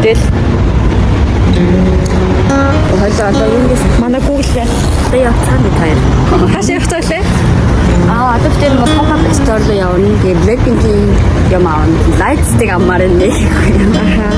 Тэгэл хойлоо одоо юу гэсэн манай Google-ээр одоо явцсан бид хоёр. хаашаа явах вэ? Одоо тэр нэг pop-up store руу явна. Тэгээ Blackpink-ийн юм аавна. Lights-ыг аммаар нэ. Аха.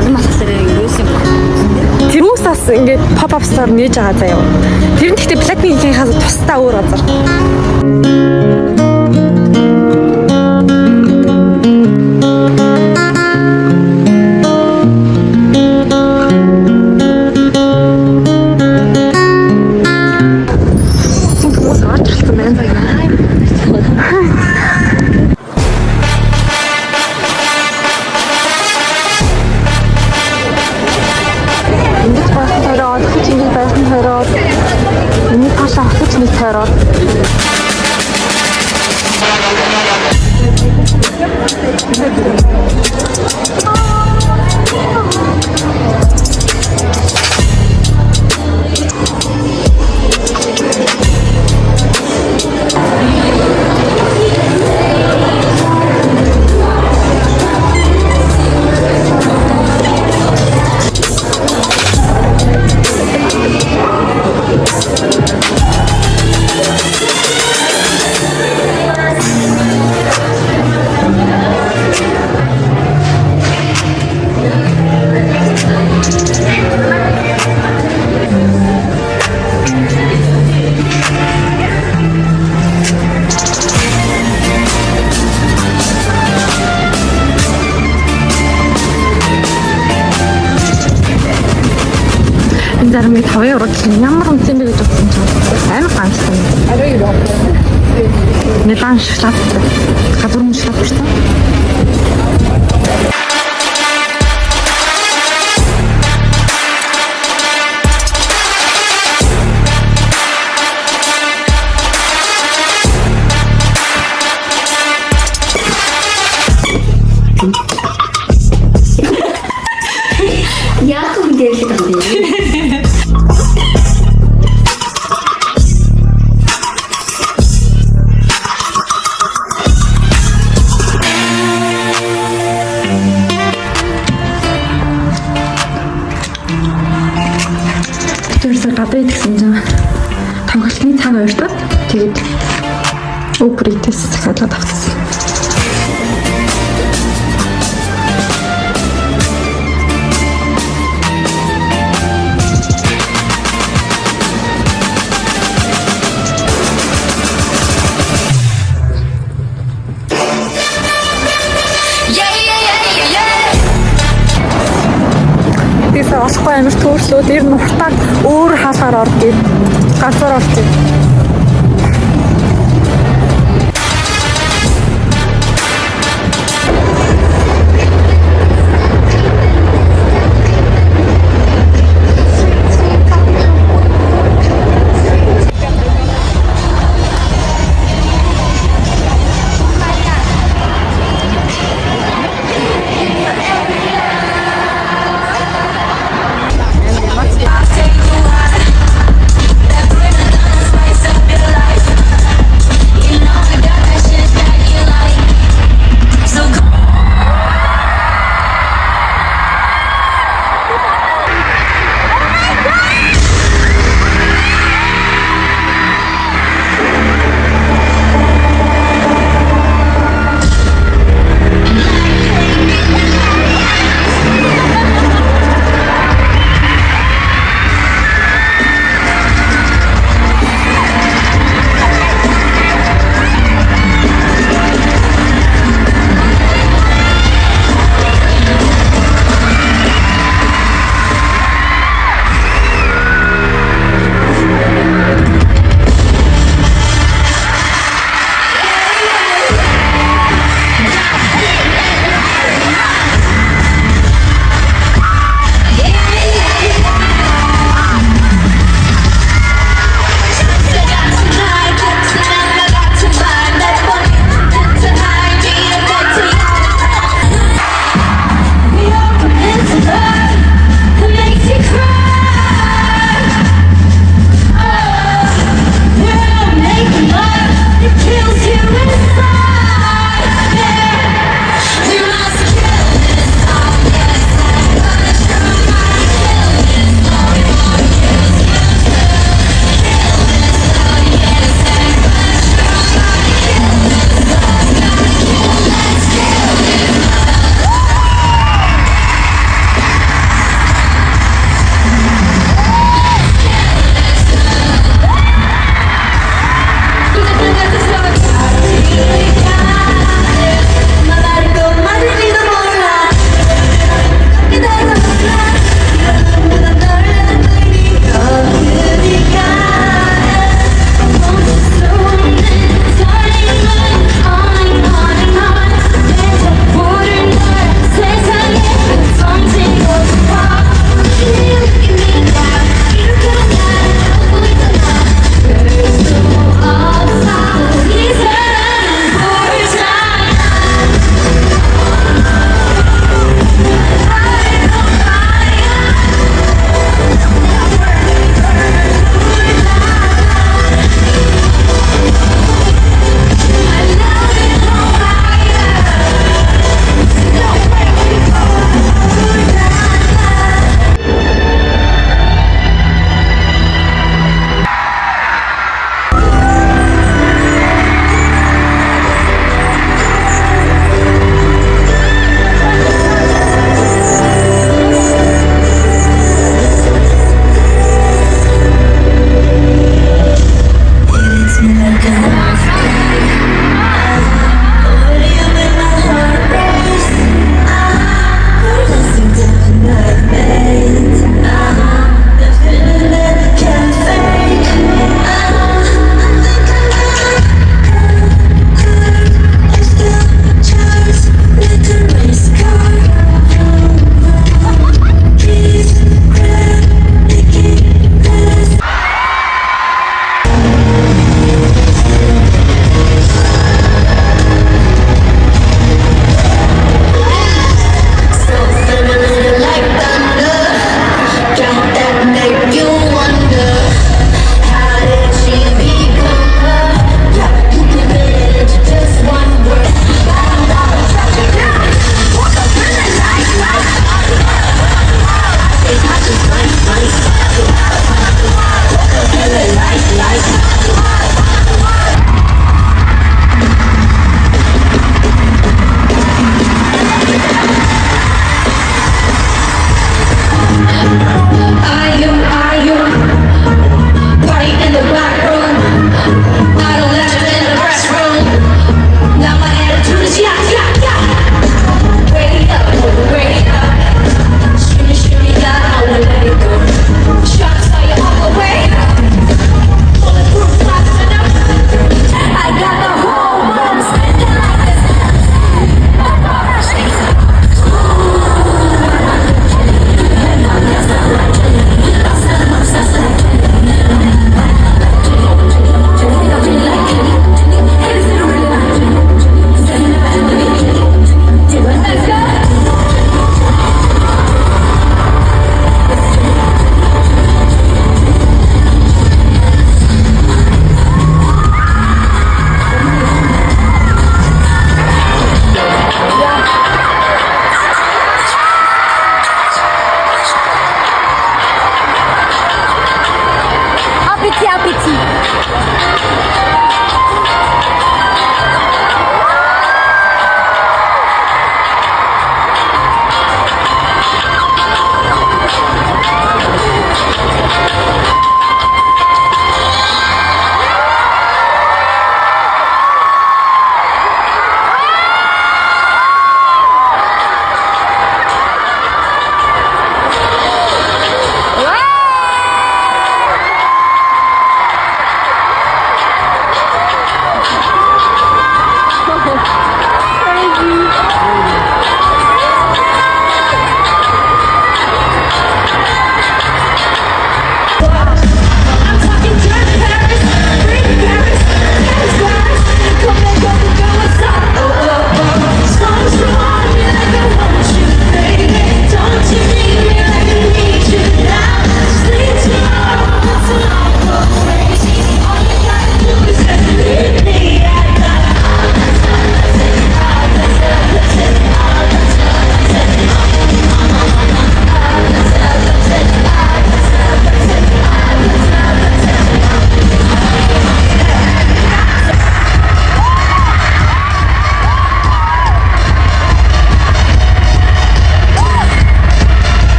Олон масчлаар юусэн бэ? Тэрүүс бас ингээд pop-up store нээж байгаа заяа. Тэр нь гэхдээ Blackpink-ийнхээс тусдаа өөр газар. Зарим 5 евро гэх юм ямар үнэтэй бэ гэж бодсон чинь амар ганцхан. Мелан шоколад. Газар мөн шоколад шүү дээ. Яг юм дээр л байна. Тэрсээ гадаа идсэн чинь тоглолтны цаг ойртоод тэгээд Uber Eats захиалаад авчихсан. Олохгүй амир төөрслөө дээр нь уртаар өөр хаалгаар ордгийг ганцаар орчих.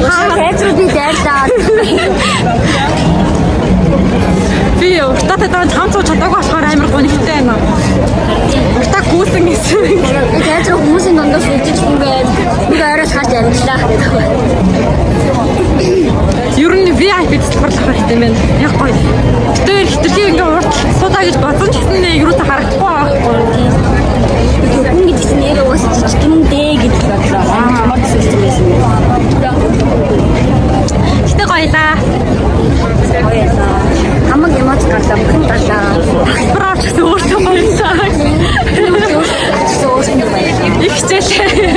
Тайзруудыг дайрлаа. Би уртаатай дараа хамцууж чадаагүй болохоор амар гонхтой байна. Уртаа гүйсэн гэсэн. Тайзруу хүмүүсийн дондоос үжиж ингээд нэг орой саад явлаа. Ер нь VIP цэцлэрлэх хэрэгтэй байна. Яг гоё. Тэр хитрхи ингээ урт суудаа гэж бодсон ч гэсэн ерөөсө харагдахгүй байхгүй. Хүн гэдэг чинь яг уус жижиг юм дээ гэж бодлоо. Мод систем байсан. Гэтэ гоёлаа. Хамаг эмоц гарлаа, бүхэн гарлаа. Браач гэсэн өөртөө гоёлаа. Их хичээлээ.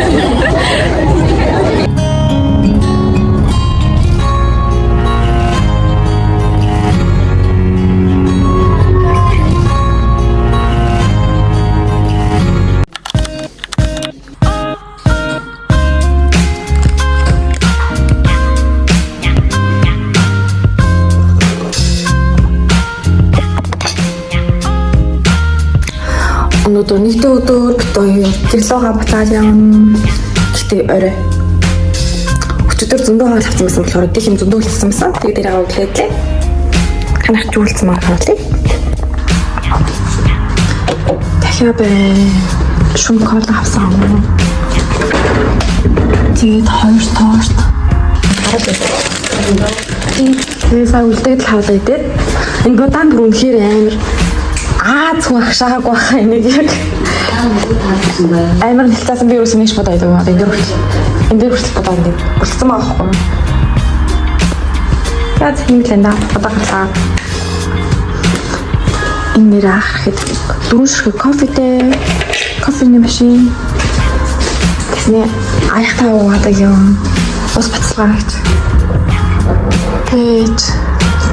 Өнөөдөр нэгдүгээр өдөр бит хоёр тэглоога батал явна. Гэтэ орой. Өчигдөр зөндөө хаал авсан байсан болохоор дэх юм зөндөө үлдсэн байсан. Тэгээд дээр аваад хэлээ. Ханах жуулсан маа хаалт. Дахиад шум кола авсан. Тэгээд хоёр тоош. Тэгээд сая үлдээд л хавлаа идээд. Энэ бодан бүр үнэхээр амар цуг шахаг байх энийг яг амар хэлцаасан би юусэн нэг бодоод байдаг. Энд дээр хүртэл бодоод байдаг. Болцсон байхгүй. Яг хинглэнда бодоглаа. Энэ нэр аххэд 4 ширхэг кофетэй. Кофений машин. Тэсний аяхтаа уугаад юм. Ус бацлаа гэж. Тэгэж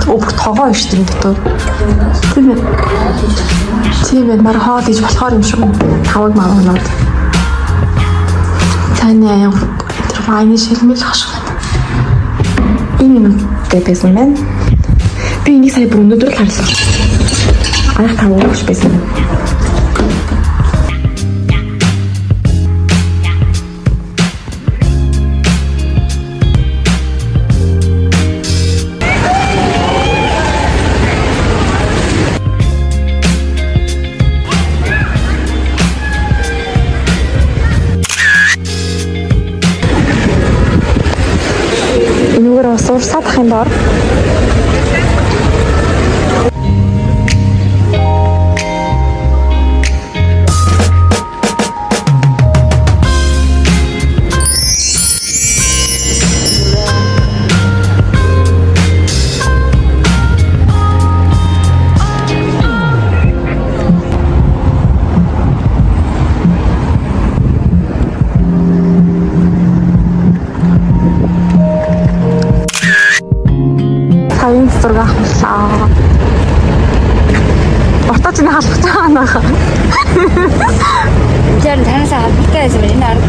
өвгт тогоо шүү дээ дотор. Тийм ээ, мар хоо гэж болохоор юм шиг таваг мавнууд. Таны аян тэр вайны шилмэл хашиг. Энэ минуттай байсан байна. Би энийг сая бүр өнөөдөр л харлаа. Аяг таваг гэж байсан. Сурсаад ах юм доор. Зураг авлаа. Ортооч нэг халах цаана наа. Тэр танаас албатай байсан энэ ард.